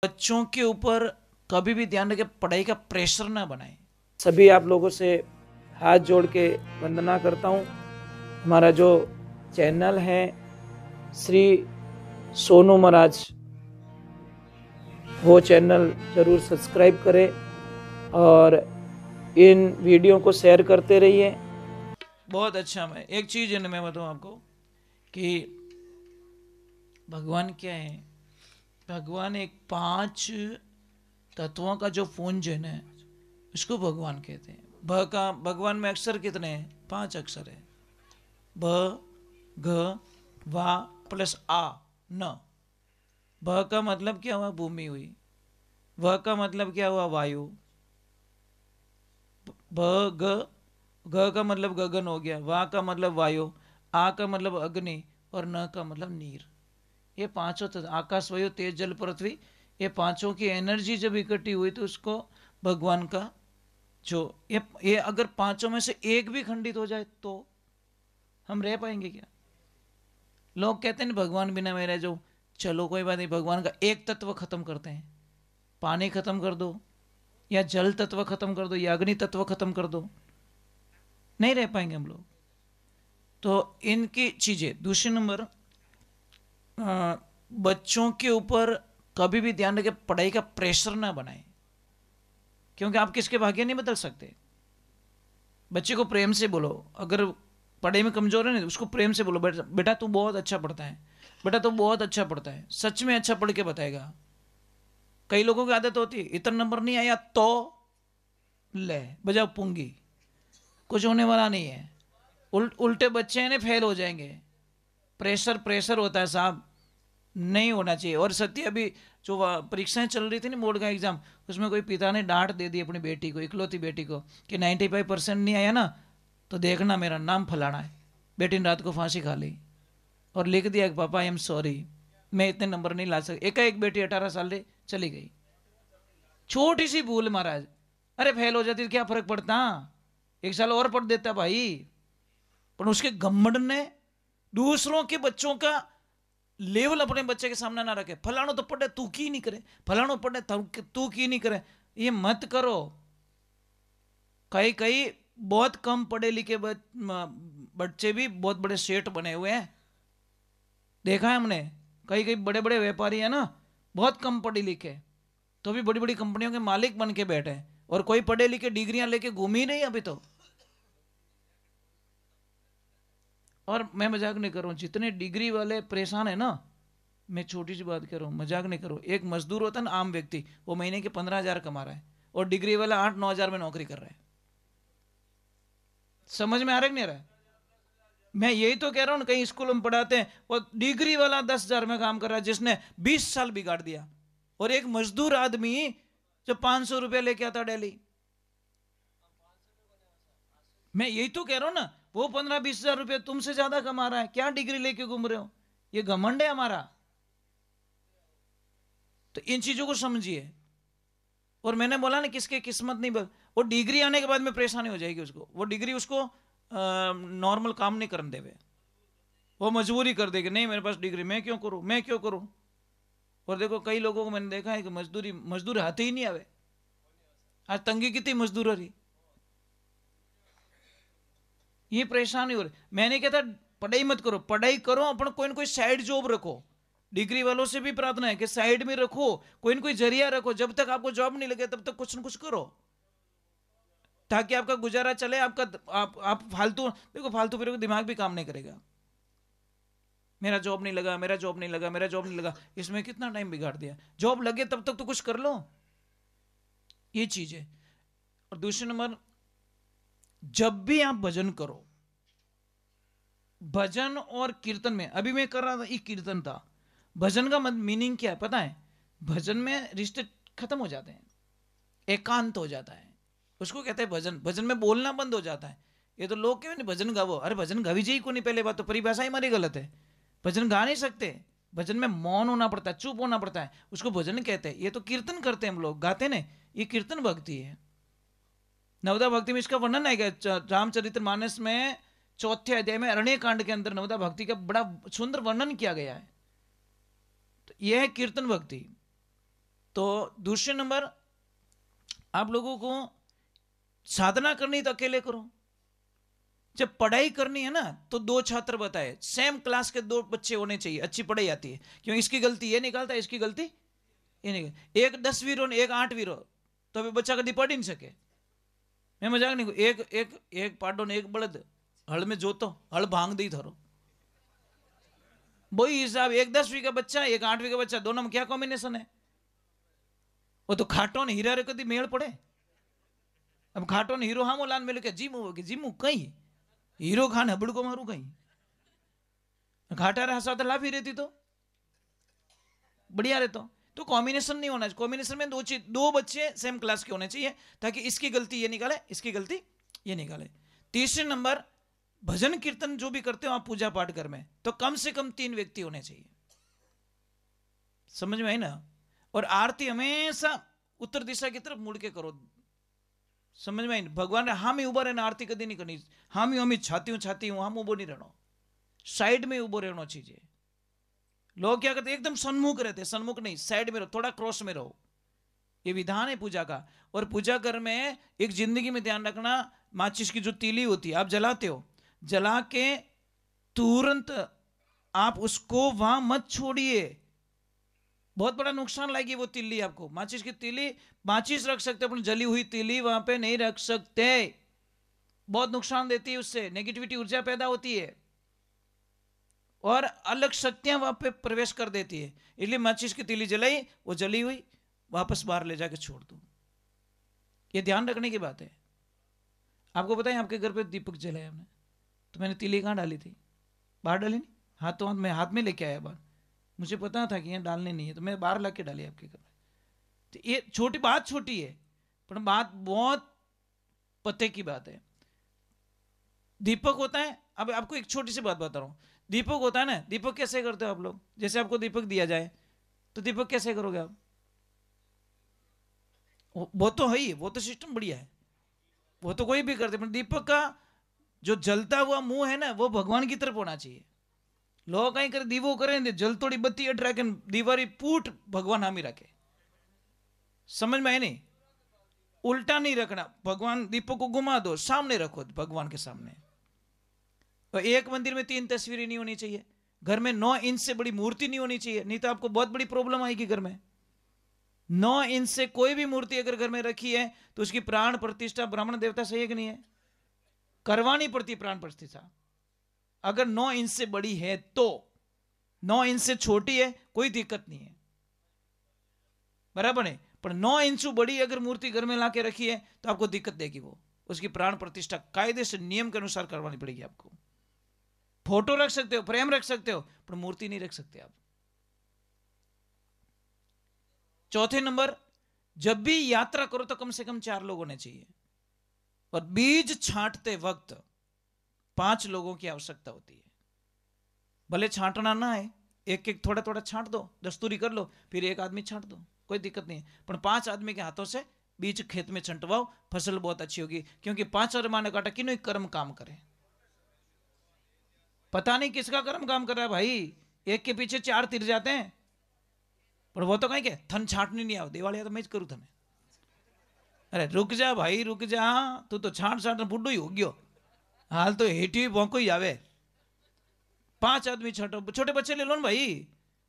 बच्चों के ऊपर कभी भी ध्यान रखें, पढ़ाई का प्रेशर ना बनाएं। सभी आप लोगों से हाथ जोड़ के वंदना करता हूँ। हमारा जो चैनल है श्री सोनू महाराज, वो चैनल जरूर सब्सक्राइब करें और इन वीडियो को शेयर करते रहिए। बहुत अच्छा। मैं एक चीज है ना, मैं बताऊं आपको कि भगवान क्या है। भगवान एक 5 तत्वों का जो पुंज है ना, उसको भगवान कहते हैं। भगवान में अक्षर कितने हैं? 5 अक्षर है। ब, घ, वा प्लस आ, न। भ का मतलब क्या हुआ? भूमि हुई। व का मतलब क्या हुआ? वायु। भ, ग का मतलब गगन हो गया। वा का मतलब वायु। आ का मतलब अग्नि। और न का मतलब नीर। ये पांचों आकाश, वायु, तेज, जल, पृथ्वी, ये पांचों की एनर्जी जब इकट्ठी हुई तो उसको भगवान का जो ये अगर पांचों में से एक भी खंडित हो जाए तो हम रह पाएंगे क्या? लोग कहते हैं भगवान बिना मेरे जो, चलो कोई बात नहीं, भगवान का एक तत्व खत्म करते हैं। पानी खत्म कर दो, या जल तत्व खत्म कर दो, या अग्नि तत्व खत्म कर दो, नहीं रह पाएंगे हम लोग। तो इनकी चीजें। दूसरी नंबर, बच्चों के ऊपर कभी भी ध्यान रखें, पढ़ाई का प्रेशर ना बनाएं, क्योंकि आप किसके भाग्य नहीं बदल सकते। बच्चे को प्रेम से बोलो। अगर पढ़ाई में कमजोर है ना, उसको प्रेम से बोलो, बेटा बेटा तू बहुत अच्छा पढ़ता है, बेटा तू बहुत अच्छा पढ़ता है, सच में अच्छा पढ़ के बताएगा। कई लोगों की आदत होती है, इतना नंबर नहीं आया तो ले बजाओ पुंगी, कुछ होने वाला नहीं है। उल्टे बच्चे हैं ना, फेल हो जाएंगे। प्रेशर प्रेशर होता है साहब, नहीं होना चाहिए। और सत्य, अभी जो परीक्षाएं चल रही थी ना, बोर्ड का एग्जाम, उसमें कोई पिता ने डांट दे दी अपनी बेटी को, इकलौती बेटी को, कि 95% नहीं आया ना तो देखना मेरा नाम फलाना है। बेटी ने रात को फांसी खा ली और लिख दिया कि पापा आई एम सॉरी, मैं इतने नंबर नहीं ला सकती। एक बेटी 18 साल की चली गई, छोटी सी भूल महाराज। अरे फेल हो जाती तो क्या फर्क पड़ता, 1 साल और पढ़ देता भाई। पर उसके घमंड ने दूसरों के बच्चों का लेवल अपने बच्चे के सामने ना रखे। फलानो तो पढ़े तू की नहीं करे, फलानो पढ़े तू की नहीं करे, ये मत करो। कई कई बहुत कम पढ़े लिखे बच्चे भी बहुत बड़े सेठ बने हुए हैं, देखा है हमने। कई कई बड़े बड़े व्यापारी है ना, बहुत कम पढ़े लिखे, तो भी बड़ी बड़ी कंपनियों के मालिक बन के बैठे हैं। और कोई पढ़े लिखे डिग्रियां लेके घूम ही नहीं अभी तो। और मैं मजाक नहीं कर रहा हूँ, जितने डिग्री वाले परेशान है ना, मैं छोटी सी बात कर रहा हूँ, मजाक नहीं करो। एक मजदूर होता है ना, आम व्यक्ति, वो महीने के 15,000 कमा रहा है, और डिग्री वाला 8-9 हज़ार में नौकरी कर रहा है। समझ में आ रहा है कि नहीं आ रहा है? मैं यही तो कह रहा हूँ, कहीं स्कूल में पढ़ाते हैं, और डिग्री वाला 10,000 में काम कर रहा है, जिसने 20 साल बिगाड़ दिया। और एक मजदूर आदमी जो 500 रुपया लेके आता डेली। मैं यही तो कह रहा हूं ना, वो 15-20 हज़ार रुपये तुमसे ज्यादा कमा रहा है, क्या डिग्री लेके घूम रहे हो? ये घमंड है हमारा। तो इन चीजों को समझिए। और मैंने बोला ना, किसके किस्मत नहीं वो डिग्री आने के बाद में परेशानी हो जाएगी उसको। वो डिग्री उसको नॉर्मल काम नहीं करने देवे, वो मजबूरी कर देगी, नहीं मेरे पास डिग्री, मैं क्यों करूं, मैं क्यों करूं। और देखो कई लोगों को मैंने देखा है कि मजदूरी हाथ ही नहीं आवे। आज तंगी कितनी मजदूरों की, ये परेशानी हो रही। मैं नहीं कहता पढ़ाई मत करो, पढ़ाई करो, अपन कोई ना कोई साइड जॉब रखो। डिग्री वालों से भी प्रार्थना है कि साइड में रखो, कोई ना कोई जरिया रखो। जब तक आपको जॉब नहीं लगे तब तक कुछ न कुछ करो, ताकि आपका गुजारा चले। आप फालतू देखो, फालतू फिर दिमाग भी काम नहीं करेगा। मेरा जॉब नहीं लगा, मेरा जॉब नहीं लगा, मेरा जॉब नहीं लगा, इसमें कितना टाइम बिगाड़ दिया। जॉब लगे तब तक तो कुछ कर लो, ये चीज है। और दूसरे नंबर, जब भी आप भजन करो, भजन और कीर्तन में, अभी मैं कर रहा था, एक कीर्तन था। भजन का मीनिंग क्या है पता है? भजन में रिश्ते खत्म हो जाते हैं, एकांत हो जाता है, उसको कहते हैं भजन। भजन में बोलना बंद हो जाता है। ये तो लोग कहते हैं भजन गावो, अरे भजन गावी जी को नहीं, पहले बात तो परिभाषा ही हमारी गलत है। भजन गा नहीं सकते, भजन में मौन होना पड़ता है, चुप होना पड़ता है, उसको भजन कहते हैं। ये तो कीर्तन करते हैं हम लोग, गाते ना, ये कीर्तन भक्ति है। नवदा भक्ति में इसका वर्णन है, रामचरित्र मानस में 4 अध्याय में अरण्य कांड के अंदर नवदा भक्ति का बड़ा सुंदर वर्णन किया गया है। तो यह है कीर्तन भक्ति। तो दूसरे नंबर, आप लोगों को साधना करनी तो अकेले करो। जब पढ़ाई करनी है ना तो दो छात्र बताए, सेम क्लास के दो बच्चे होने चाहिए, अच्छी पढ़ाई आती है। क्यों? इसकी गलती ये निकालता है, इसकी गलती ये निकाल। एक 10वीं रो ने एक 8वीं रो, तो अभी बच्चा कभी पढ़ ही नहीं सके। मैं मजाक नहीं, एक एक एक पाडो ने एक बड़द हल में जोतो, हल भांग दी थरो, वही हिसाब। एक 10वीं का बच्चा, एक 8वीं का बच्चा, दोनों में क्या कॉम्बिनेशन है? वो तो खाटो ने हीरा रे कभी मेल पड़े। अब खाटो ने हीरो हामो लान मेले के जीमू कई हीरो खान हबड़ को मारू कहीं, घाटा रहा साथ लाफी रहती तो बढ़िया रहता। तो कॉम्बिनेशन नहीं होना चाहिए। कॉम्बिनेशन में दो बच्चे सेम क्लास के होने चाहिए, ताकि इसकी गलती ये निकाले, इसकी गलती ये निकाले। तीसरे नंबर, भजन कीर्तन जो भी करते हो आप पूजा पाठ घर में, तो कम से कम 3 व्यक्ति होने चाहिए। समझ में आई ना? और आरती हमेशा उत्तर दिशा की तरफ मुड़ के करो। समझ में आई? भगवान ने हम ही उभा रहना, आरती कभी नहीं करनी। हम ही छाती हूं हम उभो नहीं रहना, साइड में उभो रहना चाहिए। लोग क्या करते, एकदम सन्मुख रहते, सन्मुख नहीं, साइड में रहो, थोड़ा क्रॉस में रहो। ये विधान है पूजा का। और पूजा घर में एक जिंदगी में ध्यान रखना, माचिस की जो तीली होती है आप जलाते हो, जला के तुरंत आप उसको वहां मत छोड़िए, बहुत बड़ा नुकसान लाएगी वो तीली आपको। माचिस की तीली, माचिस रख सकते हो, अपनी जली हुई तीली वहां पे नहीं रख सकते, बहुत नुकसान देती है, उससे नेगेटिविटी ऊर्जा पैदा होती है और अलग शक्तियां वहां पे प्रवेश कर देती है। इसलिए माचिस की तीली जलाई, वो जली हुई वापस बाहर ले जाके छोड़ दो। ये ध्यान रखने की बात है। आपको पता है आपके घर पे दीपक जलाया हमने, तो मैंने तीली कहां डाली थी? बाहर डाली नहीं, हाथ में लेके आया बाहर। मुझे पता था कि यहाँ डालने नहीं है, तो मैं बाहर ला के डाली आपके घर में। तो ये छोटी बात, छोटी है पर बात बहुत पते की बात है। दीपक होता है, अब आपको एक छोटी सी बात बता रहा हूं। दीपक होता है ना, दीपक कैसे करते हो आप लोग? जैसे आपको दीपक दिया जाए तो दीपक कैसे करोगे आप? वो तो है ही, वो तो सिस्टम बढ़िया है, वो तो कोई भी करते, पर दीपक का जो जलता हुआ मुंह है ना, वो भगवान की तरफ होना चाहिए। लोग कहीं करे दीवो करें, जल तोड़ी बत्ती अट रखे, दीवारी पूट भगवान हामी रखे। समझ में आई नहीं? उल्टा नहीं रखना, भगवान दीपक को घुमा दो, सामने रखो भगवान के सामने। तो एक मंदिर में 3 तस्वीरें नहीं होनी चाहिए, घर में 9 इंच से बड़ी मूर्ति नहीं होनी चाहिए, नहीं तो आपको बहुत बड़ी प्रॉब्लम आएगी घर में। 9 इंच से कोई भी मूर्ति अगर घर में रखी है तो उसकी प्राण प्रतिष्ठा ब्राह्मण देवता सही है कि नहीं है? करवानी पड़ती प्राण प्रतिष्ठा। अगर 9 इंच से बड़ी है तो, 9 इंच से छोटी है कोई दिक्कत नहीं है, बराबर है। पर 9 इंच बड़ी अगर मूर्ति घर में लाके रखी है तो आपको दिक्कत देगी वो। उसकी प्राण प्रतिष्ठा कायदे से नियम के अनुसार करवानी पड़ेगी आपको। फोटो रख सकते हो, फ्रेम रख सकते हो, पर मूर्ति नहीं रख सकते आप। चौथे नंबर, जब भी यात्रा करो तो कम से कम 4 लोग होने चाहिए। और बीज छांटते वक्त 5 लोगों की आवश्यकता होती है। भले छांटना ना है, एक एक थोड़ा थोड़ा छांट दो, दस्तूरी कर लो, फिर एक आदमी छांट दो, कोई दिक्कत नहीं है। पर 5 आदमी के हाथों से बीज खेत में छंटवाओ, फसल बहुत अच्छी होगी। क्योंकि 5 और माने काटा किन्हों कर्म काम करे, पता नहीं किसका कर्म काम कर रहा है भाई। एक के पीछे 4 तीर जाते हैं, पर वो तो कहीं के थन छाटनी नहीं आओ, दिवाली तो मैं करूँ थने। अरे रुक जा भाई रुक जा, तू तो छाट छाट बुढ़ो ही हो गयो, हाल तो हेठी भौंको ही आवे। 5 आदमी छाटो, छोटे बच्चे ले लो ना भाई,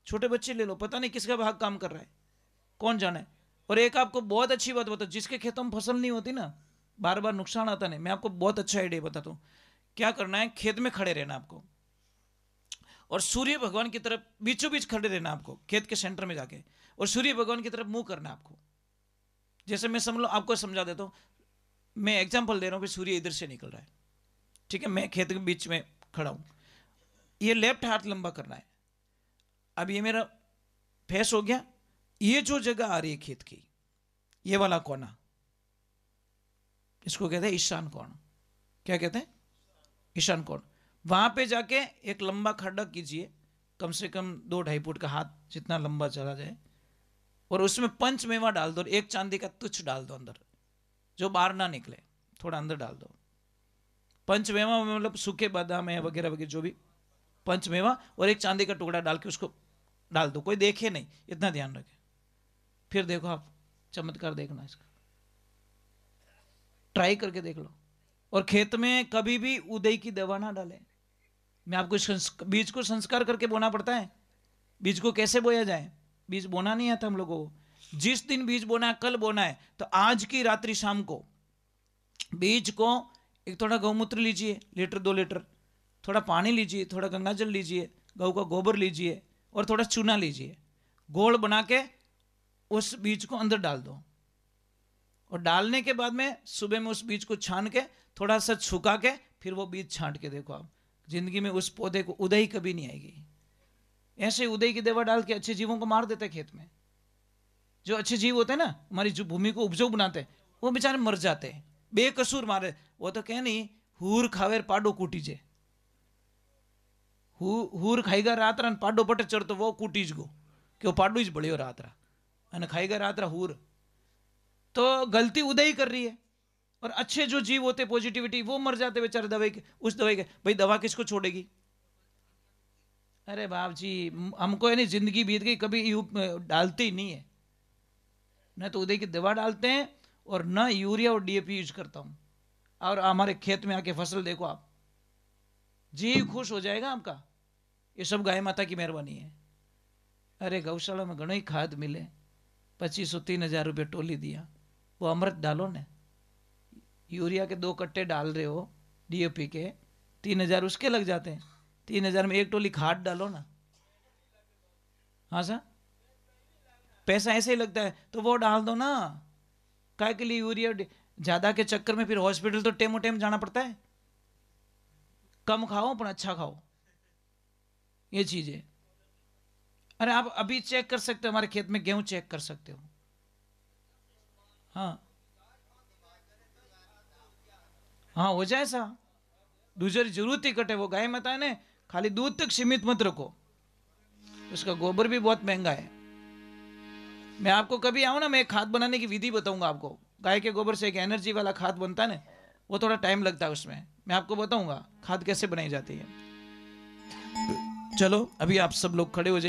छोटे बच्चे ले लो, पता नहीं किसका भाग काम कर रहा है, कौन जाने। और एक आपको बहुत अच्छी बात बताओ, जिसके खेतों में फसल नहीं होती ना, बार बार नुकसान आता नहीं, मैं आपको बहुत अच्छा आइडिया बताता हूँ। क्या करना है, खेत में खड़े रहना आपको, और सूर्य भगवान की तरफ बीचों बीच खड़े रहना आपको, खेत के सेंटर में जाके, और सूर्य भगवान की तरफ मुंह करना आपको। जैसे मैं समझ लो, आपको समझा देता हूँ, मैं एग्जाम्पल दे रहा हूँ कि सूर्य इधर से निकल रहा है, ठीक है, मैं खेत के बीच में खड़ा हूँ, ये लेफ्ट हाथ लंबा करना है। अब ये मेरा फेस हो गया, ये जो जगह आ रही है खेत की, ये वाला कोना, इसको कहते हैं ईशान कोण। क्या कहते हैं? ईशान कोण। वहां पे जाके एक लंबा खड्डा कीजिए, कम से कम 2-2.5 फुट का, हाथ जितना लंबा चला जाए, और उसमें पंचमेवा डाल दो, एक चांदी का तुच्छ डाल दो अंदर, जो बाहर ना निकले, थोड़ा अंदर डाल दो। पंचमेवा मतलब सूखे बादाम है वगैरह वगैरह, जो भी पंचमेवा, और एक चांदी का टुकड़ा डाल के उसको डाल दो, कोई देखे नहीं, इतना ध्यान रखें। फिर देखो आप चमत्कार देखना इसका, ट्राई करके देख लो। और खेत में कभी भी उदय की दवा ना डालें। मैं आपको बीज को संस्कार करके बोना पड़ता है। बीज को कैसे बोया जाए? बीज बोना नहीं आता हम लोगों को। जिस दिन बीज बोना है, कल बोना है, तो आज की रात्रि शाम को बीज को एक थोड़ा गौमूत्र लीजिए, लीटर 2 लीटर, थोड़ा पानी लीजिए, थोड़ा गंगाजल लीजिए, गऊ का गोबर लीजिए और थोड़ा चूना लीजिए, गोल बना के उस बीज को अंदर डाल दो। और डालने के बाद में सुबह में उस बीज को छान के थोड़ा सा छुका के फिर वो बीज छांट के देखो आप, जिंदगी में उस पौधे को उदय कभी नहीं आएगी। ऐसे उदय की दवा डाल के अच्छे जीवों को मार देते हैं खेत में। जो अच्छे जीव होते हैं ना, हमारी जो भूमि को उपजाऊ बनाते हैं, वो बेचारे मर जाते हैं बेकसूर मारे। वो तो कह नहीं, हूर खावेर पाडो कूटीजे, हूर खाईगा रात रा पाडो पटे चढ़ तो वो कूटीज गो कि वो पाडो ही बड़ियो रात रा अने खाईगा रात रा हूर। तो गलती उदय कर रही है। और अच्छे जो जीव होते पॉजिटिविटी, वो मर जाते बेचारे दवाई के, उस दवाई के। भाई दवा किसको छोड़ेगी? अरे बाप जी, हमको है नहीं, जिंदगी बीत गई, कभी डालते ही नहीं है। न तो उदय की दवा डालते हैं और न यूरिया और डीएपी यूज करता हूं। और हमारे खेत में आके फसल देखो आप, जी खुश हो जाएगा आपका। ये सब गाय माता की मेहरबानी है। अरे गौशाला में घणो ही खाद मिले, 2500-3000 रुपये टोली दिया। वो अमृत डालो ने, यूरिया के 2 कट्टे डाल रहे हो डीएपी के, 3000 उसके लग जाते हैं। 3000 में 1 टोली खाद डालो ना। हाँ सर, पैसा ऐसे ही लगता है तो वो डाल दो ना। काय के लिए यूरिया ज्यादा के चक्कर में फिर हॉस्पिटल तो टेमो टेम जाना पड़ता है। कम खाओ पर अच्छा खाओ, ये चीज है। अरे आप अभी चेक कर सकते हो, हमारे खेत में गेहूं चेक कर सकते हो। हाँ हाँ, हो जाए सा। दूसरी जरूरत ही कटे। वो गाय माता है ने, खाली दूध तक सीमित मत रखो। उसका गोबर भी बहुत महंगा है। मैं आपको कभी आऊं ना, मैं खाद बनाने की विधि बताऊंगा आपको। गाय के गोबर से एक एनर्जी वाला खाद बनता है ना, वो थोड़ा टाइम लगता है उसमें। मैं आपको बताऊंगा खाद कैसे बनाई जाती है। चलो अभी आप सब लोग खड़े हो जाइए।